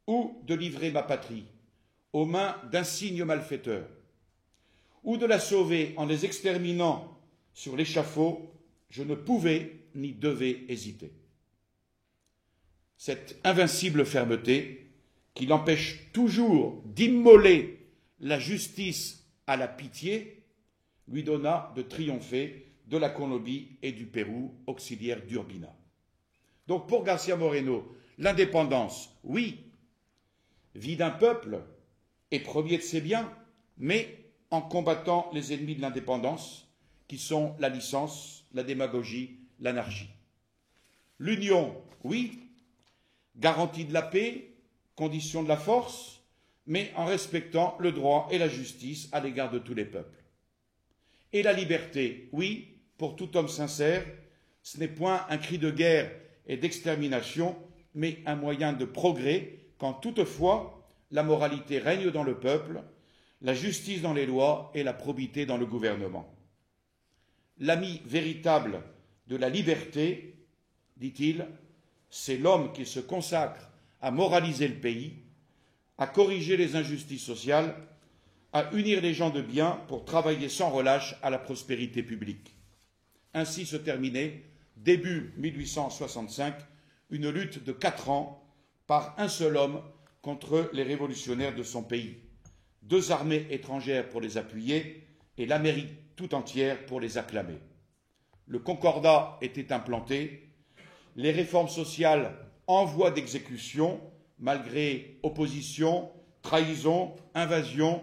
ou de livrer ma patrie aux mains d'insignes malfaiteurs, ou de la sauver en les exterminant sur l'échafaud, je ne pouvais ni devais hésiter. Cette invincible fermeté, qui l'empêche toujours d'immoler la justice à la pitié, lui donna de triompher de la Colombie et du Pérou, auxiliaire d'Urbina. Donc pour García Moreno, l'indépendance, oui, vie d'un peuple est premier de ses biens, mais en combattant les ennemis de l'indépendance, qui sont la licence, la démagogie, l'anarchie. L'union, oui, garantie de la paix, condition de la force, mais en respectant le droit et la justice à l'égard de tous les peuples. Et la liberté, oui, pour tout homme sincère, ce n'est point un cri de guerre et d'extermination, mais un moyen de progrès quand toutefois la moralité règne dans le peuple, la justice dans les lois et la probité dans le gouvernement. L'ami véritable de la liberté, dit-il, c'est l'homme qui se consacre à moraliser le pays, à corriger les injustices sociales, à unir les gens de bien pour travailler sans relâche à la prospérité publique. Ainsi se terminait, début 1865, une lutte de 4 ans par un seul homme contre les révolutionnaires de son pays. 2 armées étrangères pour les appuyer et l'Amérique tout entière pour les acclamer. Le Concordat était implanté, les réformes sociales en voie d'exécution, malgré opposition, trahison, invasion,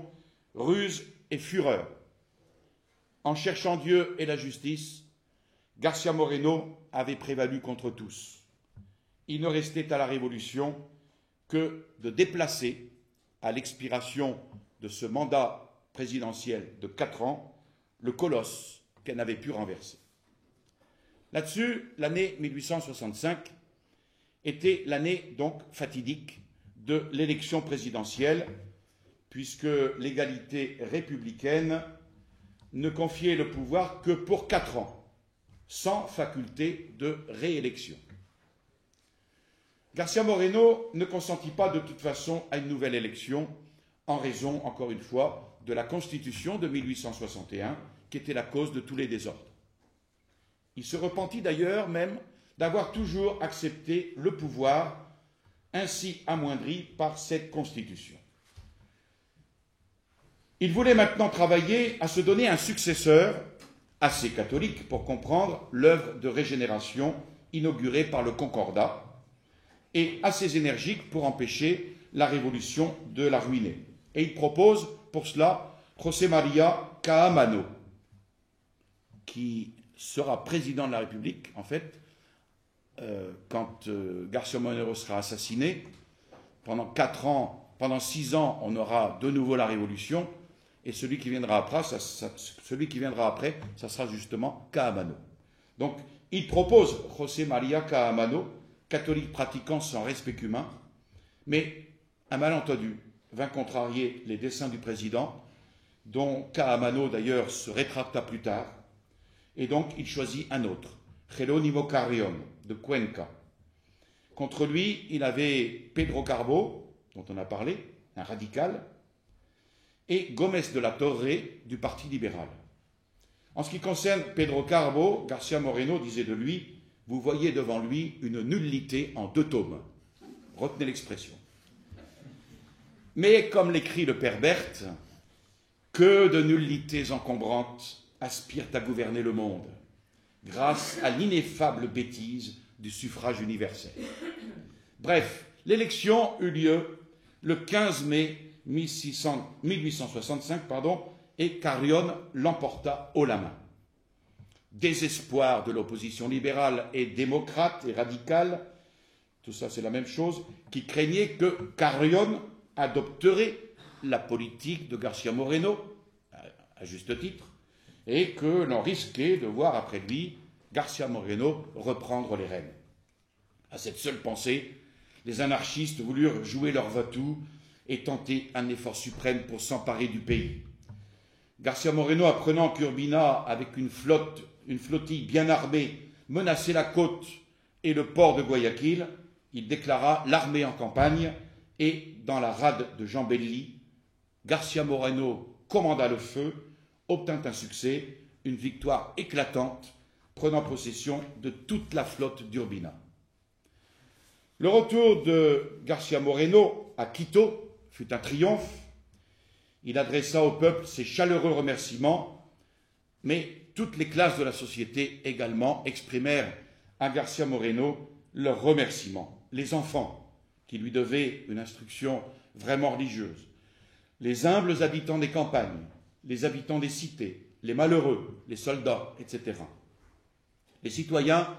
ruse et fureur. En cherchant Dieu et la justice, García Moreno avait prévalu contre tous. Il ne restait à la Révolution que de déplacer, à l'expiration de ce mandat présidentiel de 4 ans, le colosse qu'elle n'avait pu renverser. Là-dessus, l'année 1865 était l'année donc fatidique de l'élection présidentielle, puisque l'égalité républicaine ne confiait le pouvoir que pour 4 ans, sans faculté de réélection. García Moreno ne consentit pas de toute façon à une nouvelle élection, en raison, encore une fois, de la Constitution de 1861, qui était la cause de tous les désordres. Il se repentit d'ailleurs même d'avoir toujours accepté le pouvoir ainsi amoindri par cette Constitution. Il voulait maintenant travailler à se donner un successeur assez catholique pour comprendre l'œuvre de régénération inaugurée par le Concordat et assez énergique pour empêcher la révolution de la ruiner. Et il propose pour cela José María Caamano, qui sera président de la République, en fait, quand García Moreno sera assassiné. Pendant 4 ans, pendant 6 ans, on aura de nouveau la Révolution, et celui qui viendra après, ça sera justement Caamano. Donc, il propose José María Caamano, catholique pratiquant sans respect humain, mais un malentendu vint contrarier les desseins du président, dont Caamano d'ailleurs se rétracta plus tard, et donc il choisit un autre, Jerónimo Carrión, de Cuenca. Contre lui, il avait Pedro Carbo, dont on a parlé, un radical, et Gómez de la Torre du Parti libéral. En ce qui concerne Pedro Carbo, García Moreno disait de lui « Vous voyez devant lui une nullité en 2 tomes ». Retenez l'expression. Mais comme l'écrit le père Berthe, que de nullités encombrantes aspirent à gouverner le monde, grâce à l'ineffable bêtise du suffrage universel. Bref, l'élection eut lieu le 15 mai 1865, et Carrión l'emporta haut la main. Désespoir de l'opposition libérale et démocrate et radicale, tout ça c'est la même chose, qui craignait que Carrión adopterait la politique de García Moreno, à juste titre, et que l'on risquait de voir après lui García Moreno reprendre les rênes. À cette seule pensée, les anarchistes voulurent jouer leur va-tout et tenter un effort suprême pour s'emparer du pays. García Moreno, apprenant qu'Urbina, avec une flottille bien armée, menaçait la côte et le port de Guayaquil, il déclara l'armée en campagne et, dans la rade de Jambelli, García Moreno commanda le feu, obtint un succès, une victoire éclatante, prenant possession de toute la flotte d'Urbina. Le retour de García Moreno à Quito fut un triomphe. Il adressa au peuple ses chaleureux remerciements, mais toutes les classes de la société également exprimèrent à García Moreno leurs remerciements. Les enfants, qui lui devaient une instruction vraiment religieuse, les humbles habitants des campagnes, les habitants des cités, les malheureux, les soldats, etc. Les citoyens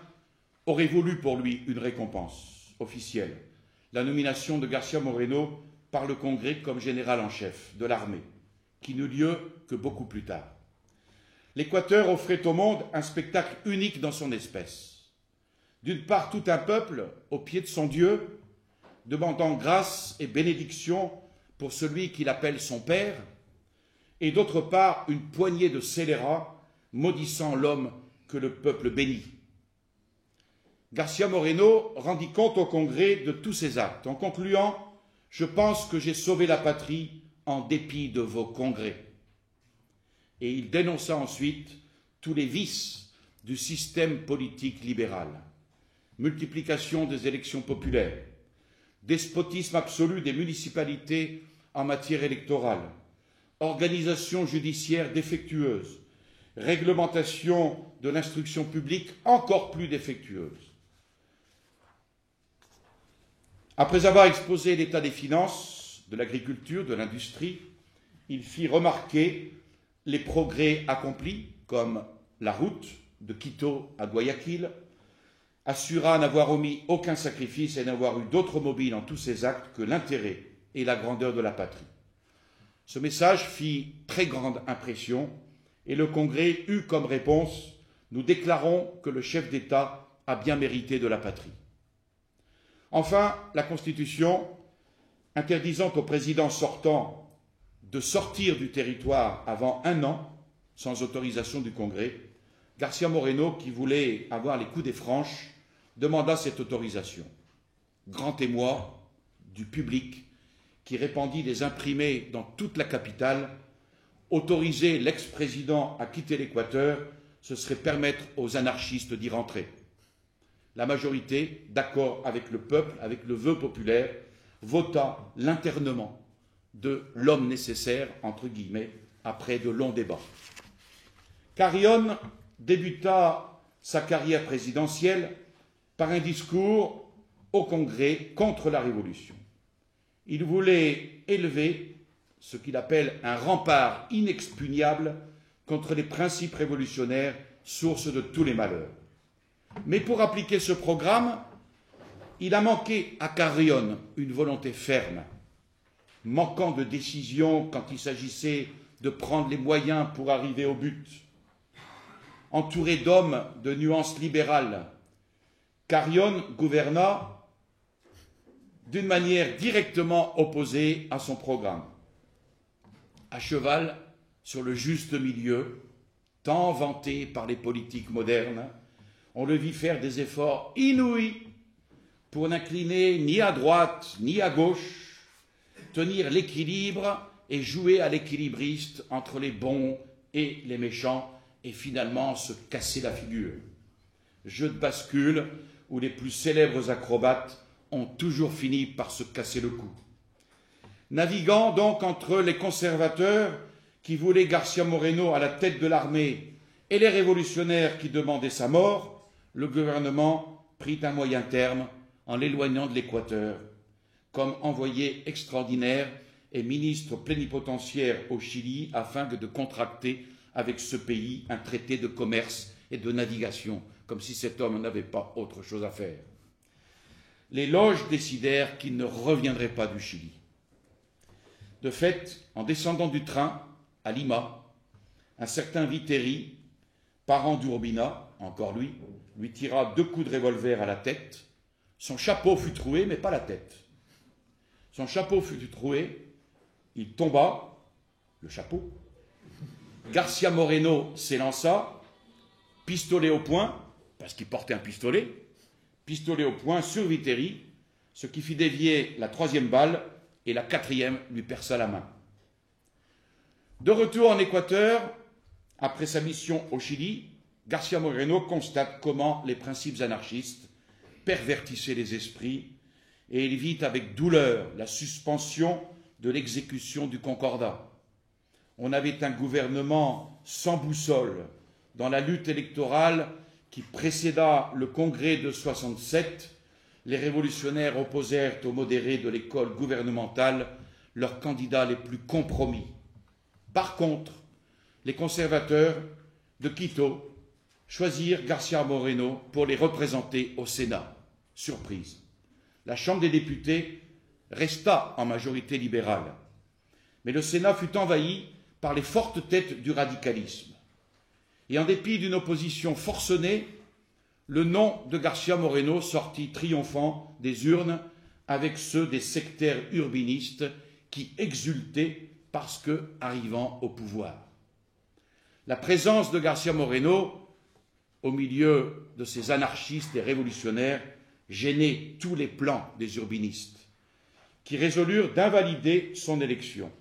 auraient voulu pour lui une récompense officielle, la nomination de García Moreno par le Congrès comme général en chef de l'armée, qui n'eut lieu que beaucoup plus tard. L'Équateur offrait au monde un spectacle unique dans son espèce. D'une part, tout un peuple, au pied de son Dieu, demandant grâce et bénédiction pour celui qu'il appelle son Père, et d'autre part, une poignée de scélérats maudissant l'homme que le peuple bénit. García Moreno rendit compte au Congrès de tous ses actes, en concluant « Je pense que j'ai sauvé la patrie en dépit de vos congrès ». Et il dénonça ensuite tous les vices du système politique libéral. Multiplication des élections populaires, despotisme absolu des municipalités en matière électorale, organisation judiciaire défectueuse, réglementation de l'instruction publique encore plus défectueuse. Après avoir exposé l'état des finances, de l'agriculture, de l'industrie, il fit remarquer les progrès accomplis, comme la route de Quito à Guayaquil, assura n'avoir omis aucun sacrifice et n'avoir eu d'autre mobile en tous ses actes que l'intérêt et la grandeur de la patrie. Ce message fit très grande impression et le Congrès eut comme réponse « Nous déclarons que le chef d'État a bien mérité de la patrie ». Enfin, la Constitution, interdisant au président sortant de sortir du territoire avant 1 an, sans autorisation du Congrès, García Moreno, qui voulait avoir les coups des franches, demanda cette autorisation. Grand émoi du public qui répandit des imprimés dans toute la capitale. Autoriser l'ex-président à quitter l'Équateur, ce serait permettre aux anarchistes d'y rentrer. La majorité, d'accord avec le peuple, avec le vœu populaire, vota l'internement de l'homme nécessaire, entre guillemets, après de longs débats. Carrión débuta sa carrière présidentielle par un discours au Congrès contre la Révolution. Il voulait élever ce qu'il appelle un rempart inexpugnable contre les principes révolutionnaires, source de tous les malheurs. Mais pour appliquer ce programme, il a manqué à Carrión une volonté ferme, manquant de décision quand il s'agissait de prendre les moyens pour arriver au but. Entouré d'hommes de nuances libérales, Carrión gouverna d'une manière directement opposée à son programme. À cheval sur le juste milieu, tant vanté par les politiques modernes, on le vit faire des efforts inouïs pour n'incliner ni à droite ni à gauche, tenir l'équilibre et jouer à l'équilibriste entre les bons et les méchants, et finalement se casser la figure. Jeu de bascule où les plus célèbres acrobates ont toujours fini par se casser le cou. Naviguant donc entre les conservateurs qui voulaient García Moreno à la tête de l'armée et les révolutionnaires qui demandaient sa mort, le gouvernement prit un moyen terme en l'éloignant de l'Équateur, comme envoyé extraordinaire et ministre plénipotentiaire au Chili afin de contracter avec ce pays un traité de commerce et de navigation, comme si cet homme n'avait pas autre chose à faire. Les loges décidèrent qu'il ne reviendrait pas du Chili. De fait, en descendant du train à Lima, un certain Viteri, parent d'Urbina, encore lui tira 2 coups de revolver à la tête. Son chapeau fut troué, mais pas la tête. Son chapeau fut troué, il tomba, le chapeau. García Moreno s'élança, pistolet au poing, parce qu'il portait un pistolet au poing sur Viteri, ce qui fit dévier la 3e balle, et la 4e lui perça la main. De retour en Équateur, après sa mission au Chili, García Moreno constate comment les principes anarchistes pervertissaient les esprits, et il vit avec douleur la suspension de l'exécution du Concordat. On avait un gouvernement sans boussole dans la lutte électorale qui précéda le congrès de 67. Les révolutionnaires opposèrent aux modérés de l'école gouvernementale leurs candidats les plus compromis. Par contre, les conservateurs de Quito choisirent García Moreno pour les représenter au Sénat. Surprise. La Chambre des députés resta en majorité libérale. Mais le Sénat fut envahi par les fortes têtes du radicalisme. Et en dépit d'une opposition forcenée, le nom de García Moreno sortit triomphant des urnes avec ceux des sectaires urbinistes qui exultaient parce que arrivant au pouvoir. La présence de García Moreno au milieu de ces anarchistes et révolutionnaires gênait tous les plans des urbinistes, qui résolurent d'invalider son élection.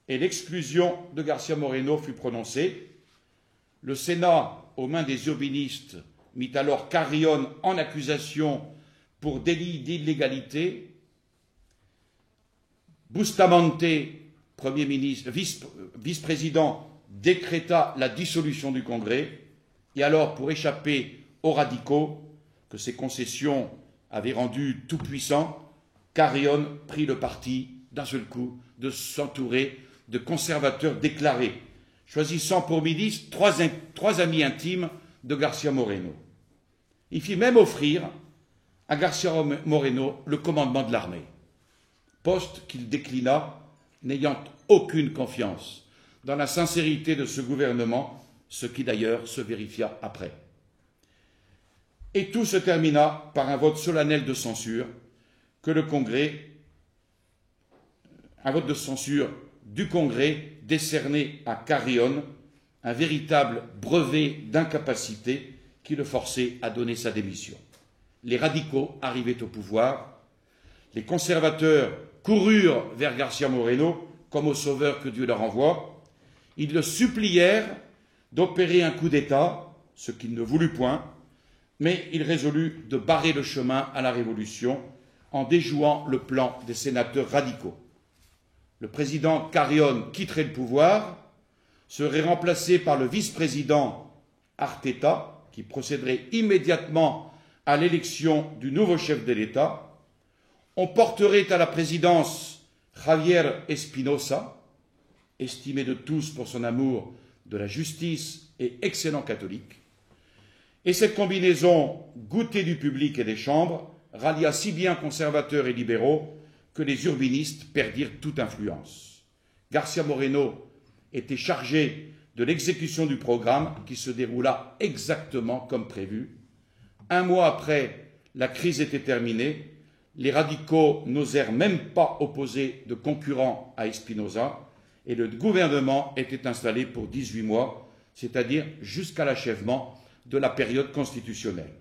Et l'exclusion de García Moreno fut prononcée. Le Sénat, aux mains des urbinistes, mit alors Carrión en accusation pour délit d'illégalité. Bustamante, Premier ministre, vice-président, décréta la dissolution du Congrès. Et alors, pour échapper aux radicaux, que ces concessions avaient rendus tout puissants, Carrión prit le parti, d'un seul coup, de s'entourer de conservateurs déclarés, choisissant pour ministre 3 amis intimes de García Moreno. Il fit même offrir à García Moreno le commandement de l'armée, poste qu'il déclina, n'ayant aucune confiance dans la sincérité de ce gouvernement, ce qui d'ailleurs se vérifia après. Et tout se termina par un vote solennel de censure que le Congrès, un vote de censure du Congrès décerné à Carrión un véritable brevet d'incapacité qui le forçait à donner sa démission. Les radicaux arrivaient au pouvoir, les conservateurs coururent vers García Moreno comme au sauveur que Dieu leur envoie. Ils le supplièrent d'opérer un coup d'État, ce qu'il ne voulut point, mais il résolut de barrer le chemin à la révolution en déjouant le plan des sénateurs radicaux. Le président Carrión quitterait le pouvoir, serait remplacé par le vice-président Arteta, qui procéderait immédiatement à l'élection du nouveau chef de l'État. On porterait à la présidence Javier Espinosa, estimé de tous pour son amour de la justice et excellent catholique. Et cette combinaison goûtée du public et des chambres rallia si bien conservateurs et libéraux que les urbinistes perdirent toute influence. García Moreno était chargé de l'exécution du programme qui se déroula exactement comme prévu. Un mois après, la crise était terminée. Les radicaux n'osèrent même pas opposer de concurrent à Espinosa et le gouvernement était installé pour 18 mois, c'est-à-dire jusqu'à l'achèvement de la période constitutionnelle.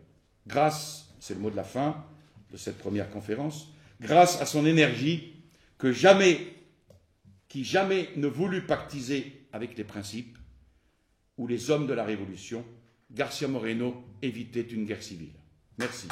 Grâce, c'est le mot de la fin de cette première conférence, grâce à son énergie qui jamais ne voulut pactiser avec les principes ou les hommes de la Révolution, García Moreno évitait une guerre civile. Merci.